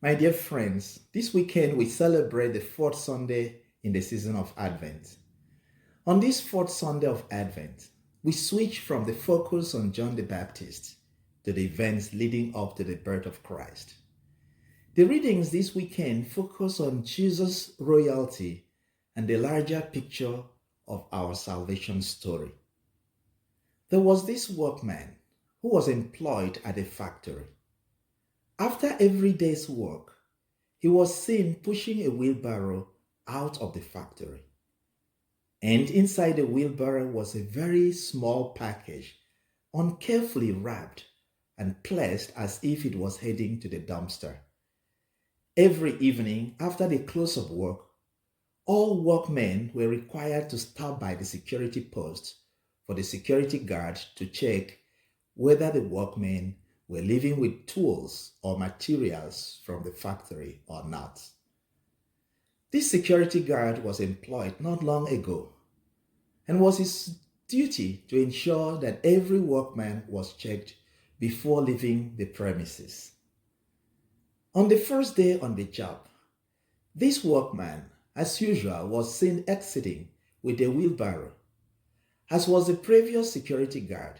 My dear friends, this weekend we celebrate the fourth Sunday in the season of Advent. On this fourth Sunday of Advent, we switch from the focus on John the Baptist to the events leading up to the birth of Christ. The readings this weekend focus on Jesus' royalty and the larger picture of our salvation story. There was this workman who was employed at a factory. After every day's work, he was seen pushing a wheelbarrow out of the factory. And inside the wheelbarrow was a very small package, uncarefully wrapped and placed as if it was heading to the dumpster. Every evening after the close of work, all workmen were required to stop by the security post for the security guard to check whether the workmen were leaving with tools or materials from the factory or not. This security guard was employed not long ago and was his duty to ensure that every workman was checked before leaving the premises. On the first day on the job, this workman, as usual, was seen exiting with a wheelbarrow. As was the previous security guard,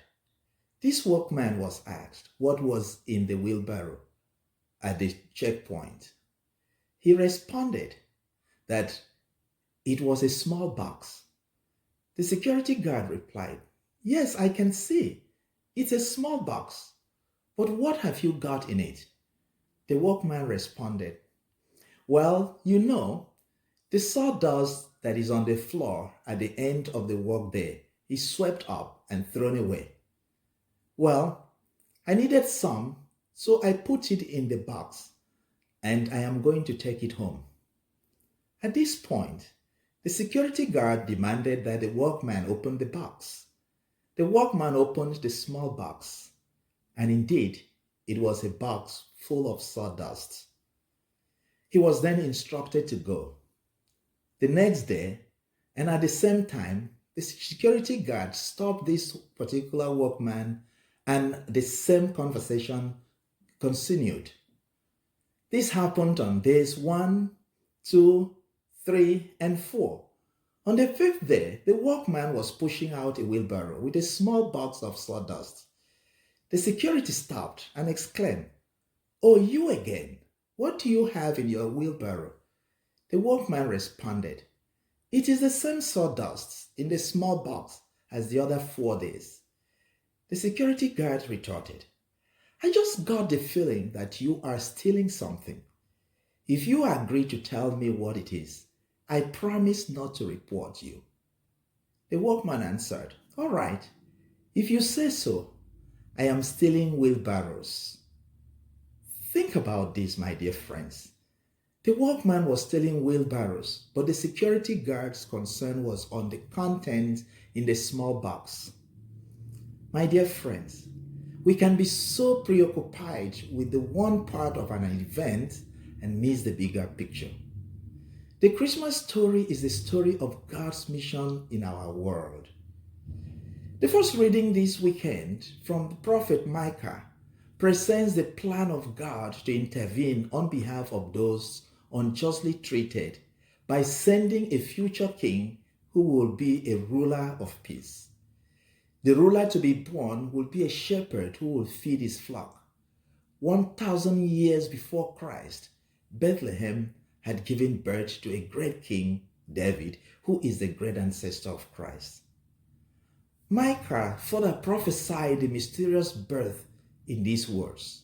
this workman was asked what was in the wheelbarrow at the checkpoint. He responded that it was a small box. The security guard replied, "Yes, I can see. It's a small box. But what have you got in it?" The workman responded, "Well, the sawdust that is on the floor at the end of the workday is swept up and thrown away. Well, I needed some, so I put it in the box, and I am going to take it home." At this point, the security guard demanded that the workman open the box. The workman opened the small box, and indeed, it was a box full of sawdust. He was then instructed to go. The next day, and at the same time, the security guard stopped this particular workman and the same conversation continued. This happened on days 1, 2, 3, and 4. On the fifth day, the workman was pushing out a wheelbarrow with a small box of sawdust. The security stopped and exclaimed, "Oh, you again? What do you have in your wheelbarrow?" The workman responded, "It is the same sawdust in the small box as the other 4 days." The security guard retorted, "I just got the feeling that you are stealing something. If you agree to tell me what it is, I promise not to report you." The workman answered, "All right, if you say so, I am stealing wheelbarrows." Think about this, my dear friends. The workman was stealing wheelbarrows, but the security guard's concern was on the contents in the small box. My dear friends, we can be so preoccupied with the one part of an event and miss the bigger picture. The Christmas story is the story of God's mission in our world. The first reading this weekend from the prophet Micah presents the plan of God to intervene on behalf of those unjustly treated by sending a future king who will be a ruler of peace. The ruler to be born will be a shepherd who will feed his flock. 1,000 years before Christ, Bethlehem had given birth to a great king, David, who is the great ancestor of Christ. Micah further prophesied the mysterious birth in these words,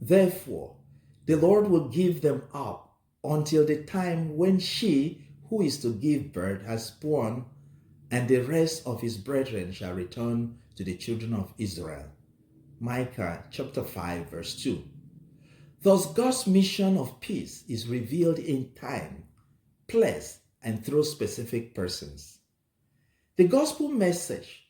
"Therefore, the Lord will give them up until the time when she who is to give birth has born, and the rest of his brethren shall return to the children of Israel." Micah chapter 5 verse 2. Thus, God's mission of peace is revealed in time, place, and through specific persons. The gospel message,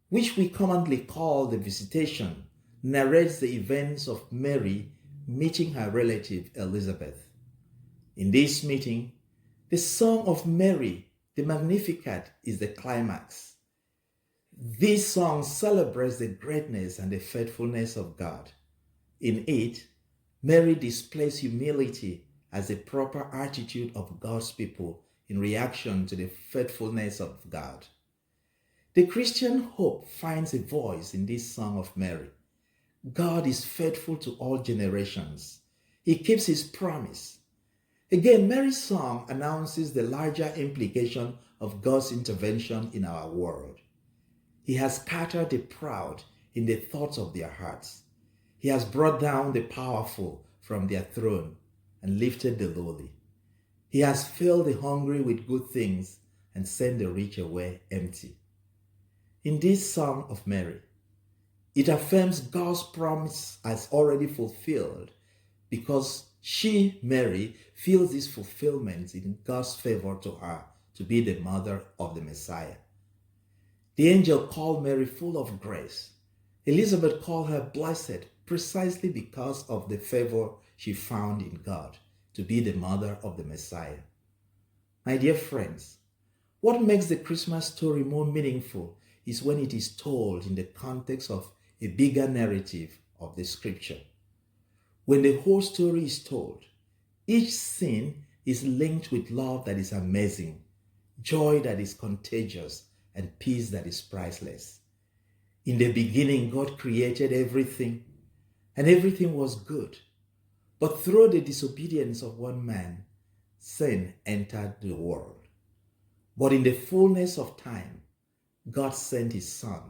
which we commonly call the Visitation, narrates the events of Mary meeting her relative Elizabeth. In this meeting, the song of Mary, the Magnificat, is the climax. This song celebrates the greatness and the faithfulness of God. In it, Mary displays humility as a proper attitude of God's people in reaction to the faithfulness of God. The Christian hope finds a voice in this song of Mary. God is faithful to all generations. He keeps his promise. Again, Mary's song announces the larger implication of God's intervention in our world. He has scattered the proud in the thoughts of their hearts. He has brought down the powerful from their throne and lifted the lowly. He has filled the hungry with good things and sent the rich away empty. In this song of Mary, it affirms God's promise as already fulfilled because she, Mary, feels this fulfillment in God's favor to her to be the mother of the Messiah. The angel called Mary full of grace. Elizabeth called her blessed precisely because of the favor she found in God to be the mother of the Messiah. My dear friends, what makes the Christmas story more meaningful is when it is told in the context of a bigger narrative of the scripture. When the whole story is told, each scene is linked with love that is amazing, joy that is contagious, and peace that is priceless. In the beginning, God created everything, and everything was good. But through the disobedience of one man, sin entered the world. But in the fullness of time, God sent his Son,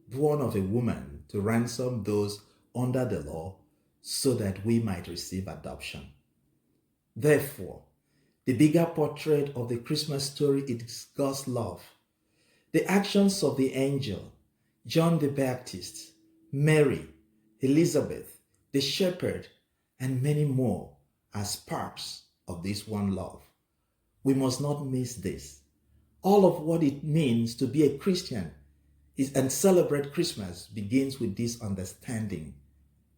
born of a woman, to ransom those under the law so that we might receive adoption. Therefore, the bigger portrait of the Christmas story is God's love. The actions of the angel, John the Baptist, Mary, Elizabeth, the shepherd, and many more are sparks of this one love. We must not miss this. All of what it means to be a Christian and celebrate Christmas begins with this understanding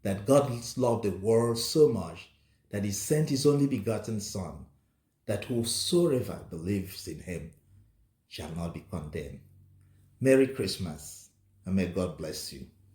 that God loved the world so much that he sent his only begotten Son, that whosoever believes in him shall not be condemned. Merry Christmas, and may God bless you.